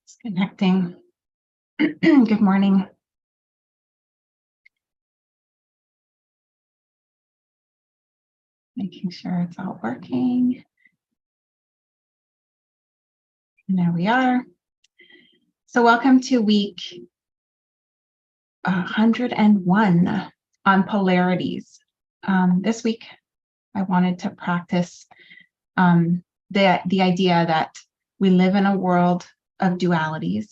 It's connecting. Good morning. Making sure it's all working. And there we are. So welcome to week 101 on polarities. This week, I wanted to practice the idea that we live in a world of dualities,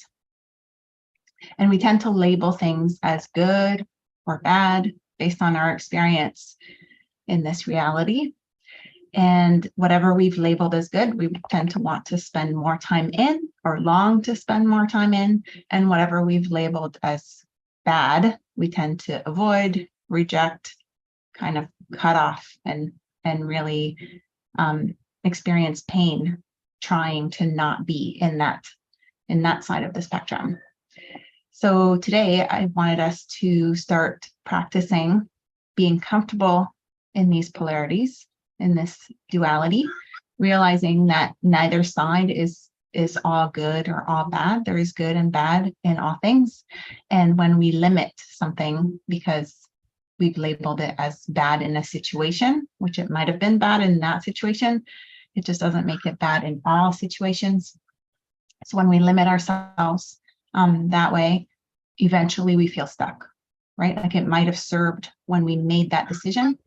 and we tend to label things as good or bad based on our experience in this reality. And whatever we've labeled as good, we tend to want to spend more time in or long to spend more time in. And whatever we've labeled as bad, we tend to avoid, reject, kind of cut off, and really experience pain trying to not be in that side of the spectrum. So today I wanted us to start practicing being comfortable in these polarities, in this duality, realizing that neither side is all good or all bad. There is good and bad in all things. And when we limit something because we've labeled it as bad in a situation, which it might have been bad in that situation, it just doesn't make it bad in all situations. So when we limit ourselves that way, eventually we feel stuck, right? Like it might have served when we made that decision,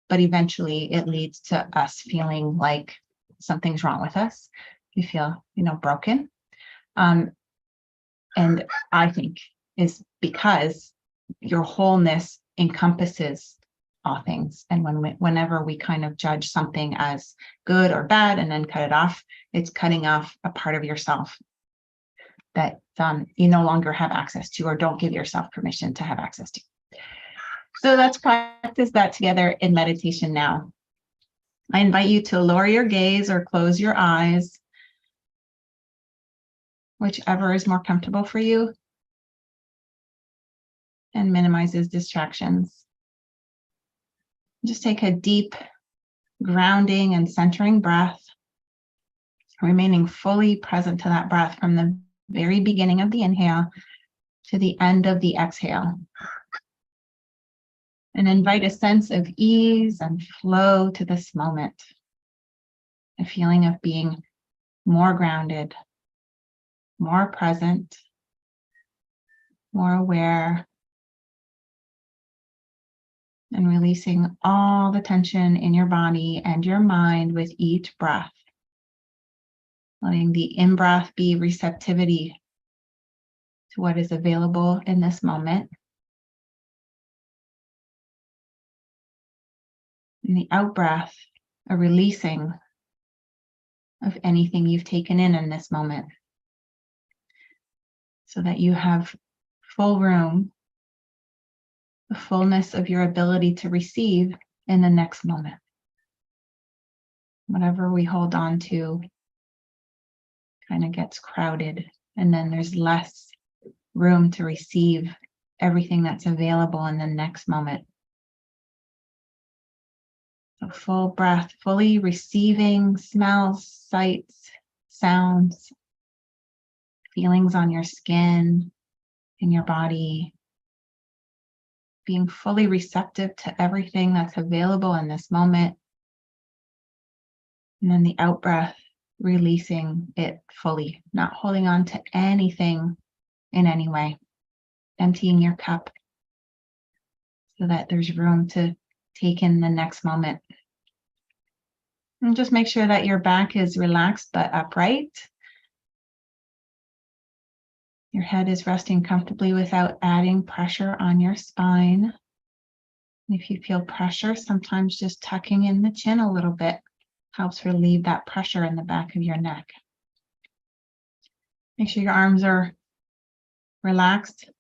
but eventually it leads to us feeling like something's wrong with us. We feel, broken. And I think is because your wholeness encompasses all things. And whenever we kind of judge something as good or bad and then cut it off, it's cutting off a part of yourself that you no longer have access to, or don't give yourself permission to have access to. So let's practice that together in meditation now. I invite you to lower your gaze or close your eyes, whichever is more comfortable for you and minimizes distractions. Just take a deep grounding and centering breath, remaining fully present to that breath from the very beginning of the inhale to the end of the exhale. And invite a sense of ease and flow to this moment, a feeling of being more grounded, more present, more aware, and releasing all the tension in your body and your mind with each breath. Letting the in-breath be receptivity to what is available in this moment. And the out-breath, a releasing of anything you've taken in this moment, so that you have full room, the fullness of your ability to receive in the next moment. Whatever we hold on to kind of gets crowded, and then there's less room to receive everything that's available in the next moment. So full breath, fully receiving smells, sights, sounds, feelings on your skin, in your body, being fully receptive to everything that's available in this moment. And then the out breath, releasing it fully, not holding on to anything in any way, emptying your cup so that there's room to take in the next moment. And just make sure that your back is relaxed but upright. Your head is resting comfortably without adding pressure on your spine. And if you feel pressure, sometimes just tucking in the chin a little bit helps relieve that pressure in the back of your neck. Make sure your arms are relaxed,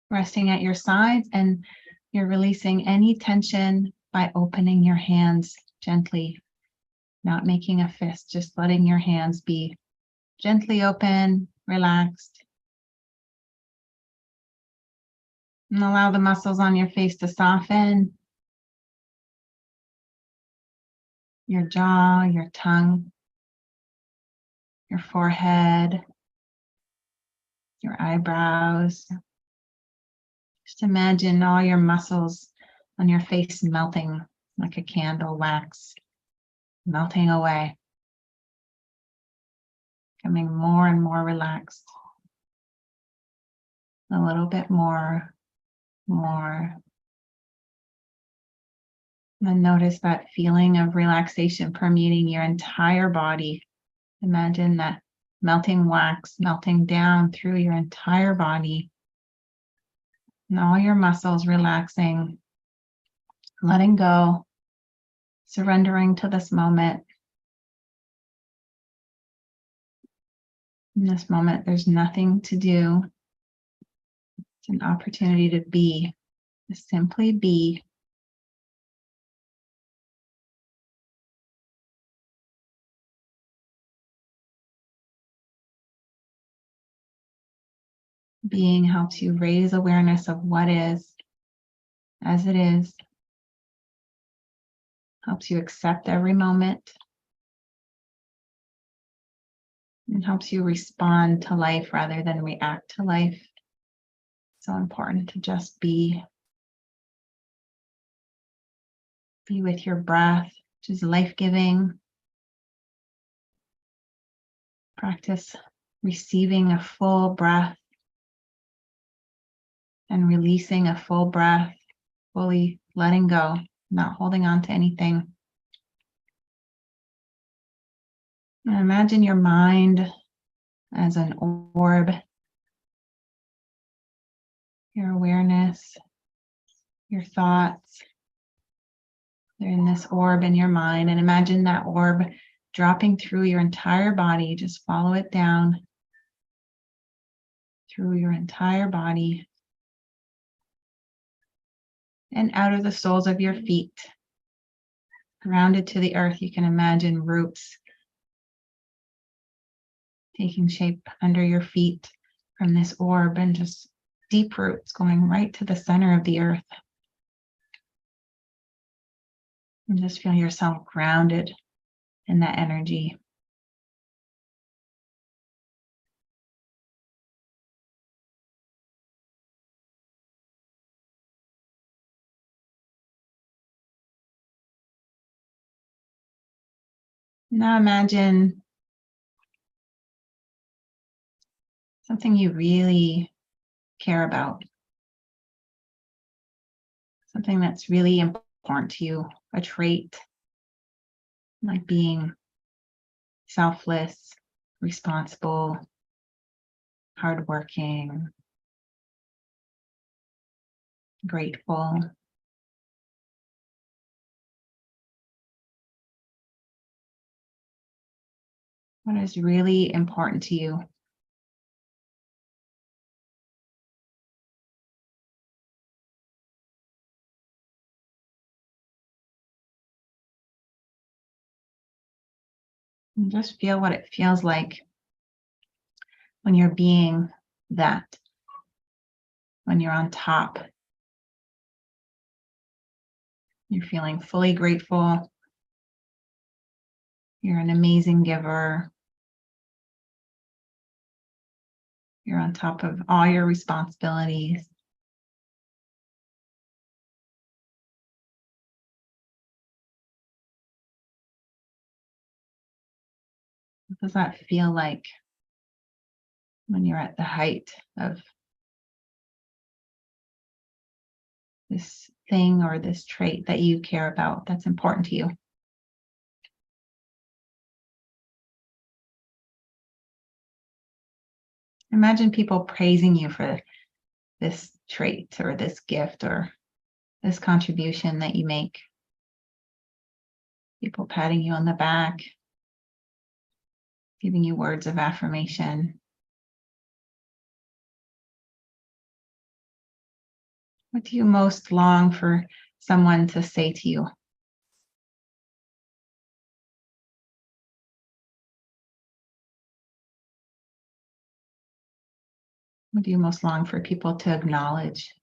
resting at your sides, and you're releasing any tension by opening your hands gently, not making a fist, just letting your hands be gently open, relaxed. And allow the muscles on your face to soften. Your jaw, your tongue, your forehead, your eyebrows. Just imagine all your muscles on your face melting like a candle wax, melting away, becoming more and more relaxed. A little bit more. And then notice that feeling of relaxation permeating your entire body. Imagine that melting wax melting down through your entire body. And all your muscles relaxing, letting go, surrendering to this moment. In this moment, there's nothing to do. It's an opportunity to be, to simply be. Being helps you raise awareness of what is as it is, helps you accept every moment, and helps you respond to life rather than react to life. So important to just be with your breath, which is life-giving. Practice receiving a full breath and releasing a full breath, fully letting go, not holding on to anything. And imagine your mind as an orb, your awareness, your thoughts. They're in this orb in your mind, and imagine that orb dropping through your entire body. Just follow it down through your entire body and out of the soles of your feet, grounded to the earth. You can imagine roots taking shape under your feet from this orb, and just deep roots going right to the center of the earth. And just feel yourself grounded in that energy. Now imagine something you really care about, something that's really important to you, a trait like being selfless, responsible, hardworking, grateful. What is really important to you? And just feel what it feels like when you're being that, when you're on top. You're feeling fully grateful. You're an amazing giver. You're on top of all your responsibilities. What does that feel like when you're at the height of this thing or this trait that you care about, that's important to you? Imagine people praising you for this trait or this gift or this contribution that you make. People patting you on the back, giving you words of affirmation. What do you most long for someone to say to you? What do you most long for people to acknowledge,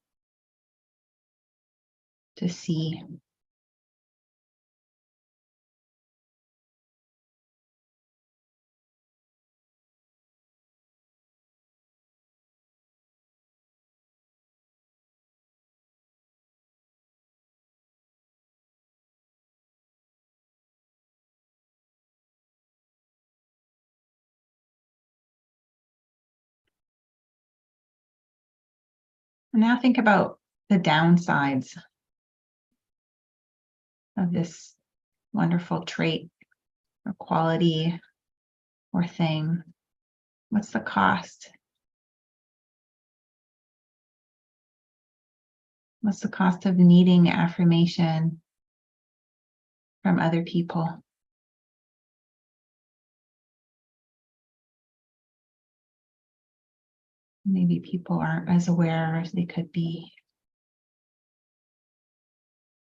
to see? Now think about the downsides of this wonderful trait or quality or thing. What's the cost? What's the cost of needing affirmation from other people? Maybe people aren't as aware as they could be.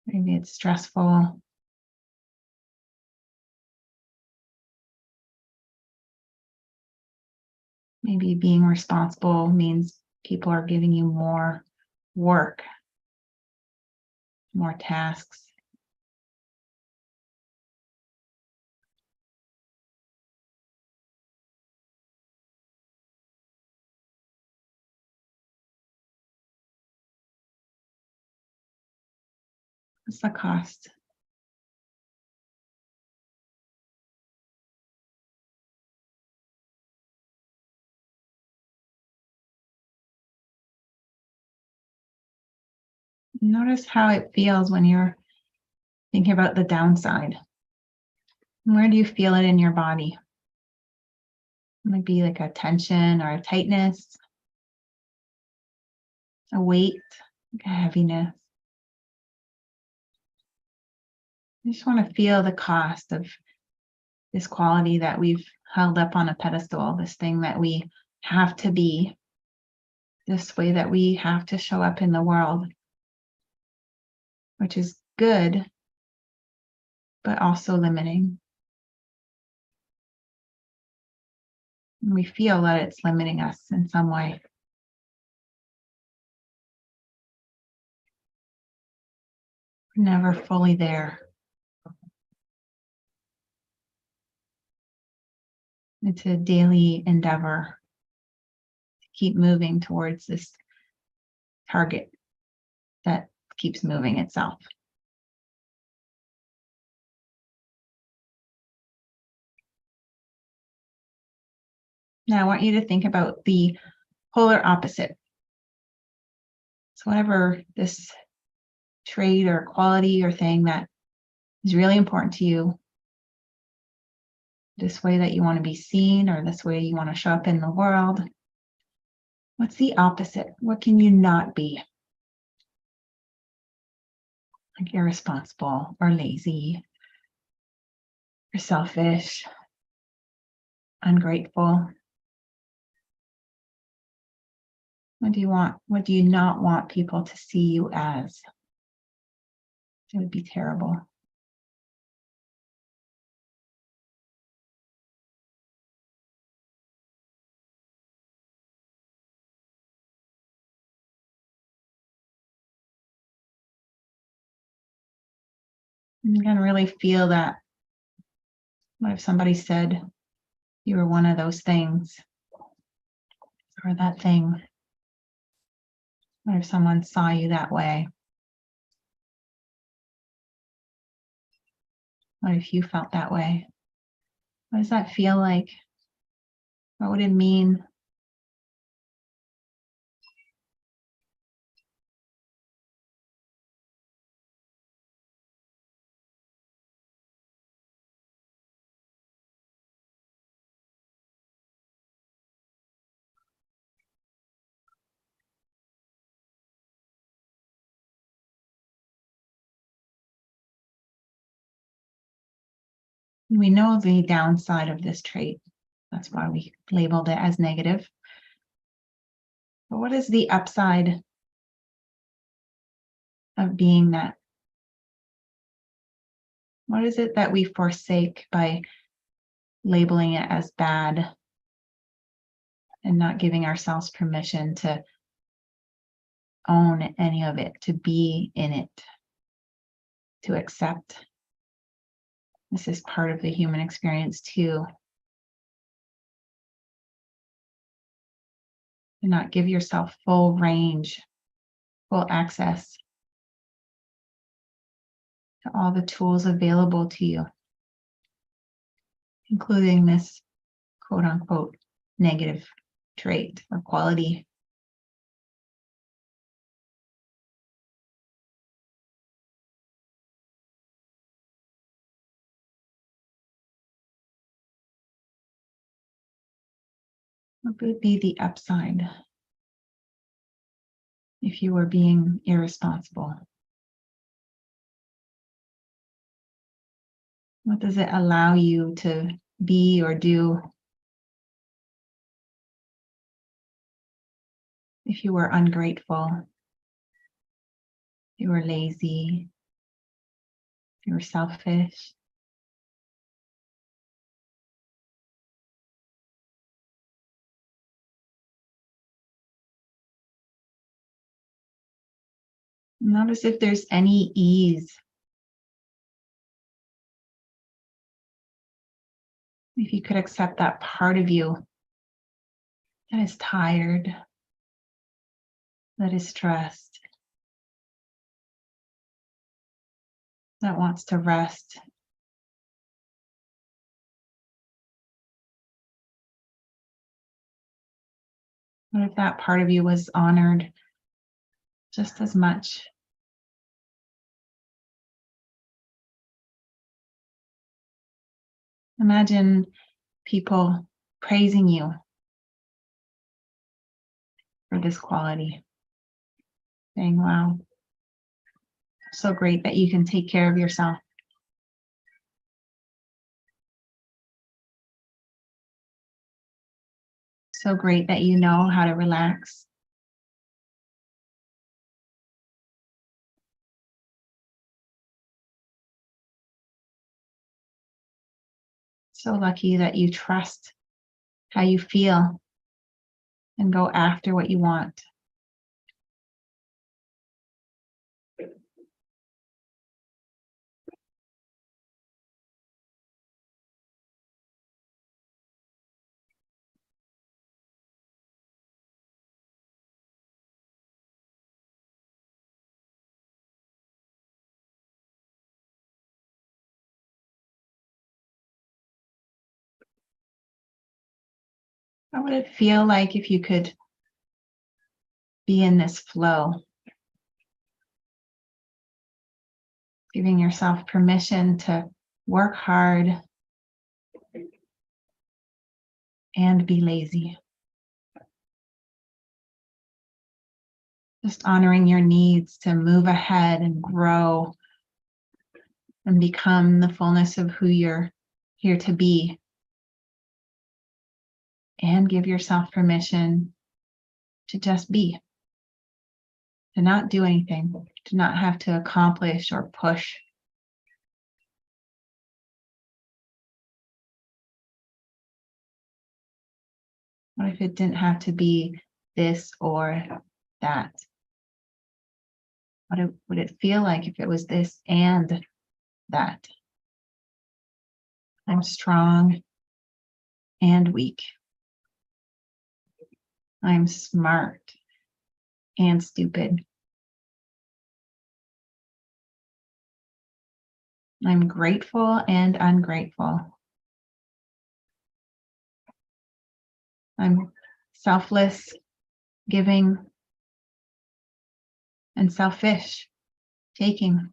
Maybe it's stressful. Maybe being responsible means people are giving you more work, more tasks. What's the cost? Notice how it feels when you're thinking about the downside. Where do you feel it in your body? It might be like a tension or a tightness, a weight, like a heaviness. You just want to feel the cost of this quality that we've held up on a pedestal, this thing that we have to be, this way that we have to show up in the world, which is good, but also limiting. And we feel that it's limiting us in some way. We're never fully there. It's a daily endeavor to keep moving towards this target that keeps moving itself. Now I want you to think about the polar opposite. So whatever this trait or quality or thing that is really important to you, this way that you want to be seen or this way you want to show up in the world, what's the opposite? What can you not be? Like irresponsible or lazy or selfish, ungrateful. What do you want? What do you not want people to see you as? It would be terrible. And you can really feel that. What if somebody said you were one of those things or that thing? What if someone saw you that way? What if you felt that way? What does that feel like? What would it mean? We know the downside of this trait. That's why we labeled it as negative. But what is the upside of being that? What is it that we forsake by labeling it as bad and not giving ourselves permission to own any of it, to be in it, to accept? This is part of the human experience too. And not give yourself full range, full access to all the tools available to you, including this quote unquote negative trait or quality. What would be the upside if you were being irresponsible? What does it allow you to be or do if you were ungrateful, if you were lazy, if you were selfish? Notice if there's any ease. If you could accept that part of you that is tired, that is stressed, that wants to rest. What if that part of you was honored just as much? Imagine people praising you for this quality, saying, wow, so great that you can take care of yourself. So great that you know how to relax. So lucky that you trust how you feel and go after what you want. How would it feel like if you could be in this flow, giving yourself permission to work hard and be lazy? Just honoring your needs to move ahead and grow and become the fullness of who you're here to be. And give yourself permission to just be, to not do anything, to not have to accomplish or push. What if it didn't have to be this or that? What would it feel like if it was this and that? I'm strong and weak. I'm smart and stupid. I'm grateful and ungrateful. I'm selfless, giving, and selfish, taking.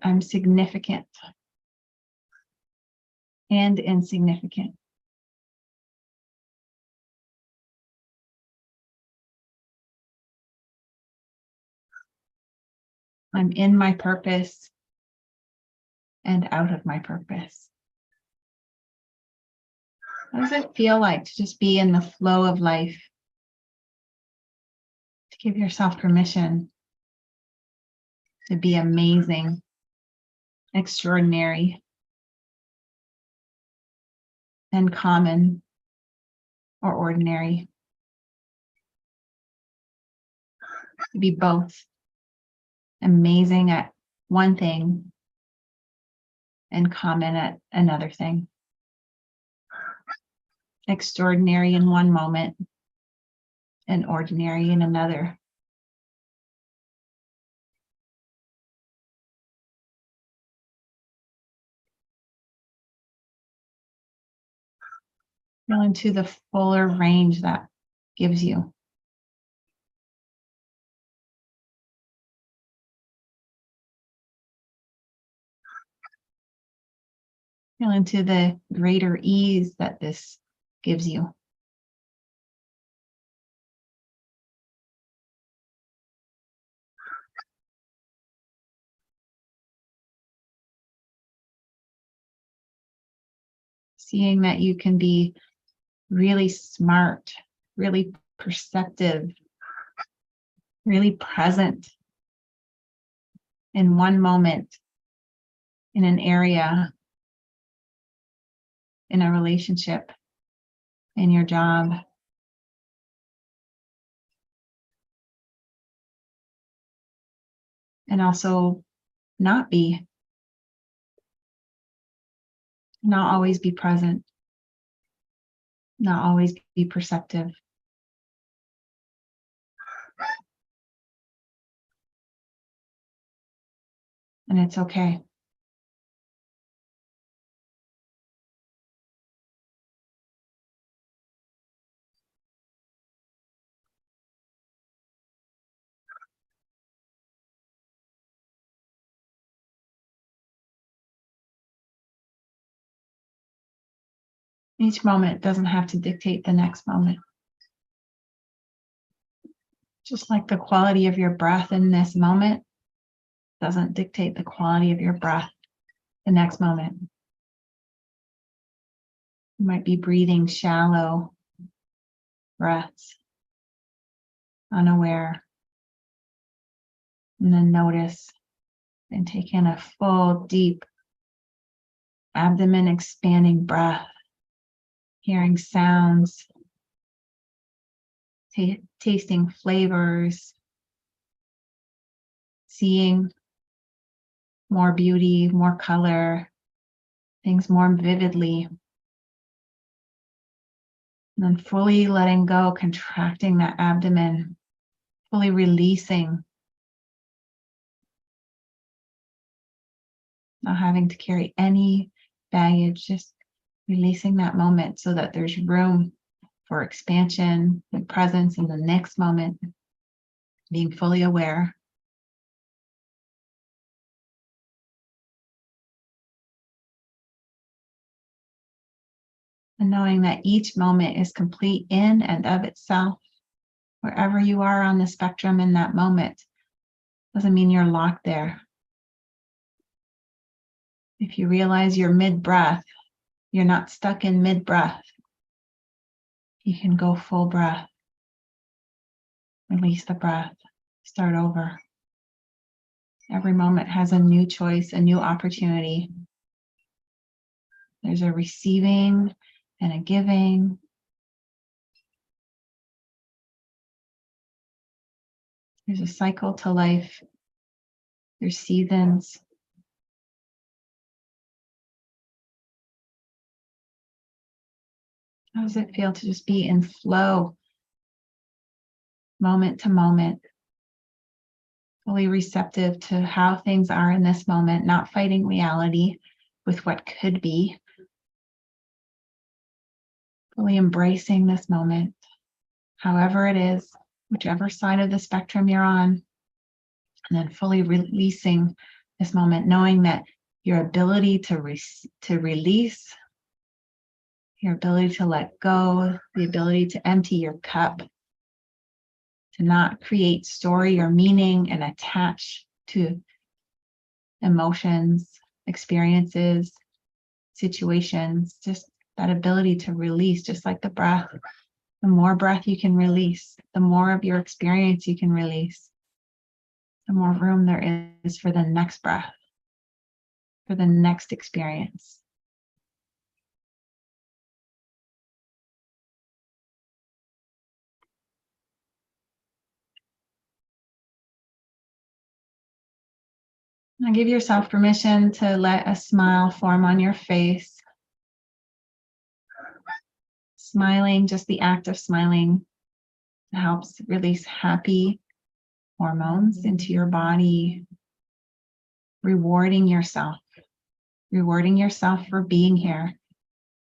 I'm significant and insignificant. I'm in my purpose and out of my purpose. What does it feel like to just be in the flow of life? To give yourself permission to be amazing, extraordinary, and common or ordinary. To be both amazing at one thing and common at another thing. Extraordinary in one moment and ordinary in another. Feel into the fuller range that gives you. Feel into the greater ease that this gives you. Seeing that you can be really smart, really perceptive, really present in one moment, in an area, in a relationship, in your job. And also not always be present, not always be perceptive. And it's okay. Each moment doesn't have to dictate the next moment. Just like the quality of your breath in this moment doesn't dictate the quality of your breath the next moment. You might be breathing shallow breaths, unaware, and then notice and take in a full, deep, abdomen expanding breath, hearing sounds, tasting flavors, seeing more beauty, more color, things more vividly. And then fully letting go, contracting that abdomen, fully releasing, not having to carry any baggage, just releasing that moment so that there's room for expansion and presence in the next moment, being fully aware. And knowing that each moment is complete in and of itself, wherever you are on the spectrum in that moment, doesn't mean you're locked there. If you realize you're mid-breath, you're not stuck in mid-breath. You can go full breath. Release the breath. Start over. Every moment has a new choice, a new opportunity. There's a receiving and a giving. There's a cycle to life. There's seasons. How does it feel to just be in flow, moment to moment, fully receptive to how things are in this moment, not fighting reality with what could be, fully embracing this moment, however it is, whichever side of the spectrum you're on, and then fully releasing this moment, knowing that your ability to release, your ability to let go, the ability to empty your cup, to not create story or meaning and attach to emotions, experiences, situations, just that ability to release, just like the breath. The more breath you can release, the more of your experience you can release, the more room there is for the next breath, for the next experience. Now give yourself permission to let a smile form on your face. Smiling, just the act of smiling, helps release happy hormones into your body, rewarding yourself for being here,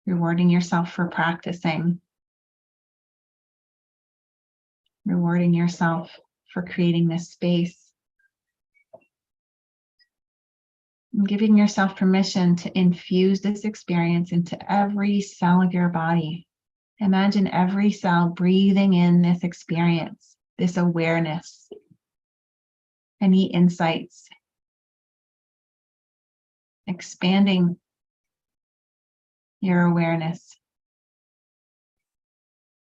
rewarding yourself for practicing. rewarding yourself for creating this space. And giving yourself permission to infuse this experience into every cell of your body. Imagine every cell breathing in this experience, this awareness, any insights, expanding your awareness.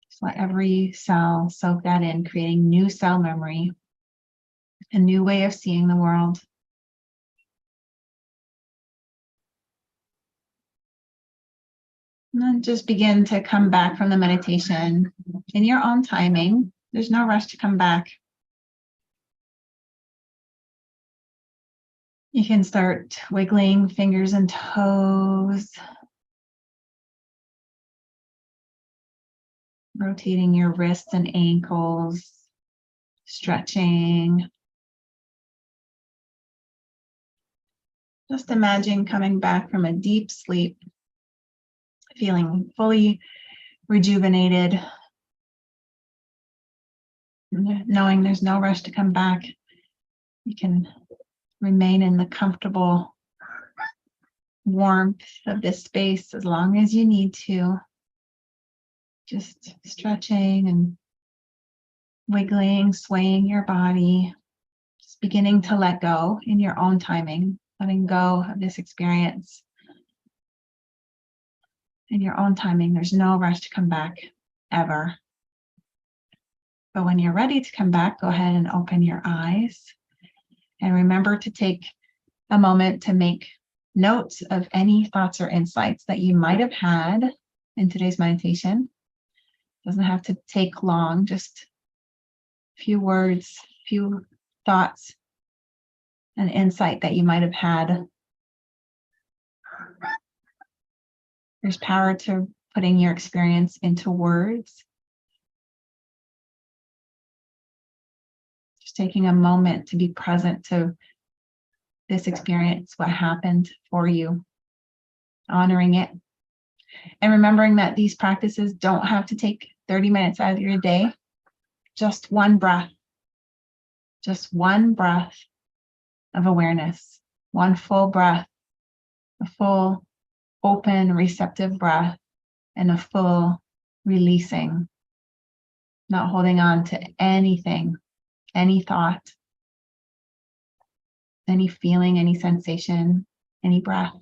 Just let every cell soak that in, creating new cell memory, a new way of seeing the world. And then just begin to come back from the meditation in your own timing. There's no rush to come back. You can start wiggling fingers and toes, rotating your wrists and ankles, stretching. Just imagine coming back from a deep sleep, feeling fully rejuvenated, knowing there's no rush to come back. You can remain in the comfortable warmth of this space as long as you need to. Just stretching and wiggling, swaying your body, just beginning to let go in your own timing, letting go of this experience. In your own timing, there's no rush to come back, ever. But when you're ready to come back, go ahead and open your eyes. And remember to take a moment to make notes of any thoughts or insights that you might have had in today's meditation. It doesn't have to take long, just a few words, few thoughts, and insight that you might have had. There's power to putting your experience into words. Just taking a moment to be present to this experience, what happened for you, honoring it, and remembering that these practices don't have to take 30 minutes out of your day. Just one breath of awareness, one full breath, a full open, receptive breath, and a full releasing, not holding on to anything, any thought, any feeling, any sensation, any breath,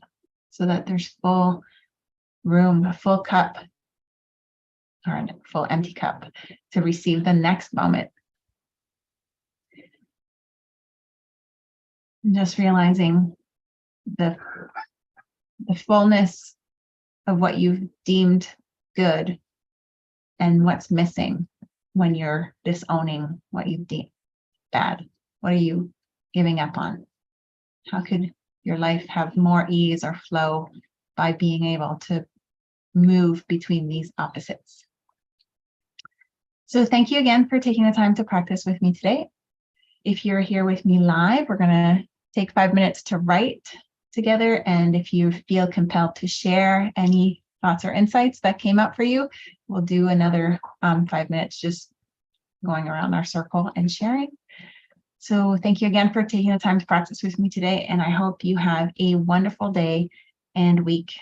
so that there's full room, a full cup, or a full empty cup to receive the next moment. And just realizing the fullness of what you've deemed good and what's missing when you're disowning what you've deemed bad. What are you giving up on? How could your life have more ease or flow by being able to move between these opposites? So thank you again for taking the time to practice with me today. If you're here with me live, we're going to take 5 minutes to write together. And if you feel compelled to share any thoughts or insights that came up for you, we'll do another 5 minutes just going around our circle and sharing. So thank you again for taking the time to practice with me today. And I hope you have a wonderful day and week.